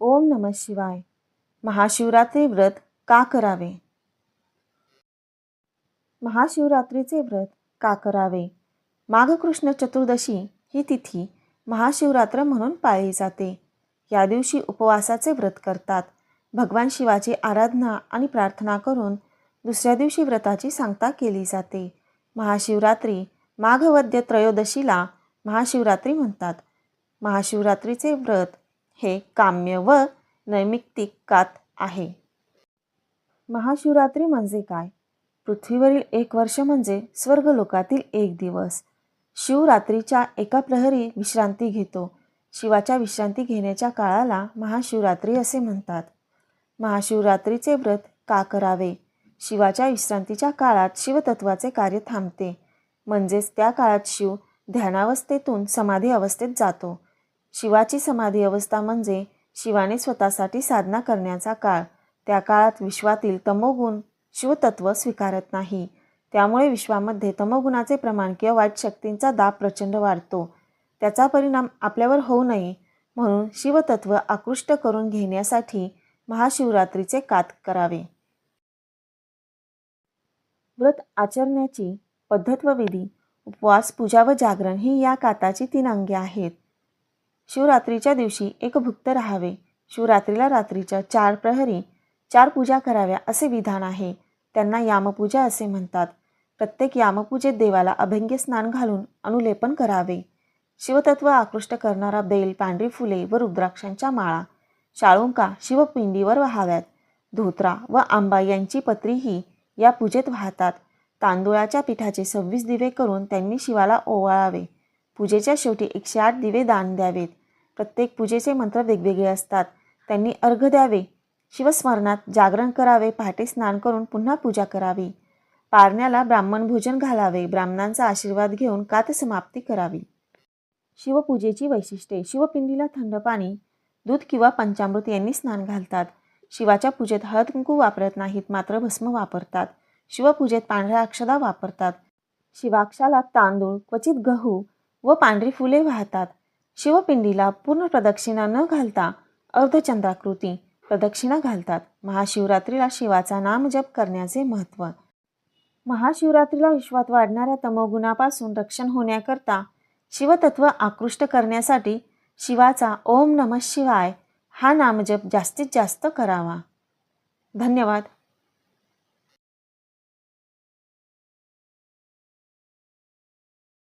ओम नमः शिवाय। महाशिवरात्री व्रत का करावे? महाशिवरात्रीचे व्रत का करावे? माघ कृष्ण चतुर्दशी ही तिथी महाशिवरात्र म्हणून पाळली जाते। या दिवशी उपवासाचे व्रत करतात। भगवान शिवाची आराधना आणि प्रार्थना करून दुसऱ्या दिवशी व्रताची सांगता केली जाते। महाशिवरात्री माघ वद्य त्रयोदशीला महाशिवरात्री म्हणतात। महाशिवरात्रीचे व्रत हे काम्य व नैमित्तिकात आहे। महाशिवरात्री म्हणजे काय? पृथ्वीवरील 1 वर्ष म्हणजे स्वर्गलोकातील 1 दिवस। शिव रात्रीच्या एका प्रहरी विश्रांती घेतो। शिवाच्या विश्रांती घेण्याच्या काळाला महाशिवरात्री असे म्हणतात। महाशिवरात्रीचे व्रत का करावे? शिवाच्या विश्रांतीच्या काळात शिवतत्वाचे कार्य थांबते, म्हणजेच त्या काळात शिव ध्यानावस्थेतून समाधी अवस्थेत जातो। शिवाची समाधी अवस्था म्हणजे शिवाने स्वतःसाठी साधना करण्याचा काळ। त्या काळात विश्वातील तमोगुण शिवतत्व स्वीकारत नाही, त्यामुळे विश्वामध्ये तमोगुणाचे प्रमाण किंवा वाईट शक्तींचा दाब प्रचंड वाढतो। त्याचा परिणाम आपल्यावर होऊ नये म्हणून शिवतत्व आकृष्ट करून घेण्यासाठी महाशिवरात्रीचे कात करावे। व्रत आचरण्याची पद्धत व विधी, उपवास, पूजा व जागरण ही या काताची 3 अंगे आहेत। शिवरात्रीच्या दिवशी एकभुक्त राहावे। शिवरात्रीला रात्रीच्या 4 प्रहरी 4 पूजा कराव्या असे विधान आहे। त्यांना यामपूजा असे म्हणतात। प्रत्येक यामपूजेत देवाला अभंग्य स्नान घालून अनुलेपन करावे। शिवतत्व आकृष्ट करणारा बेल, पांढरी फुले व रुद्राक्षांच्या माळा, शाळुंका शिवपिंडीवर वाहाव्यात। धोत्रा व आंबा यांची पत्रीही या पूजेत वाहतात। तांदुळाच्या पिठाचे 26 दिवे करून त्यांनी शिवाला ओवाळावे। पूजेच्या शेवटी 108 दिवे दान द्यावेत। प्रत्येक पूजेचे मंत्र वेगवेगळे असतात, त्यांनी अर्घ्य द्यावे। शिवस्मरणात जागरण करावे। पहाटे स्नान करून पुन्हा पूजा करावी। पारण्याला ब्राह्मण भोजन घालावे। ब्राह्मणांचा आशीर्वाद घेऊन कात समाप्ती करावी। शिवपूजेची वैशिष्ट्ये, शिवपिंडीला थंड पाणी, दूध किंवा पंचामृत यांनी स्नान घालतात। शिवाच्या पूजेत हळद कुंकू वापरत नाहीत, मात्र भस्म वापरतात। शिवपूजेत पांढऱ्या अक्षदा वापरतात। शिवाक्षाला तांदूळ, क्वचित गहू व पांढरी फुले वाहतात। शिवपिंडीला पूर्ण प्रदक्षिणा न घालता अर्धचंद्राकृती प्रदक्षिणा घालतात। महाशिवरात्रीला शिवाचा नामजप करण्याचे महत्त्व। महाशिवरात्रीला विश्वात वाढणाऱ्या तमोगुणापासून रक्षण होण्याकरता शिवतत्व आकृष्ट करण्यासाठी शिवाचा ओम नमः शिवाय हा नामजप जास्तीत जास्त करावा। धन्यवाद।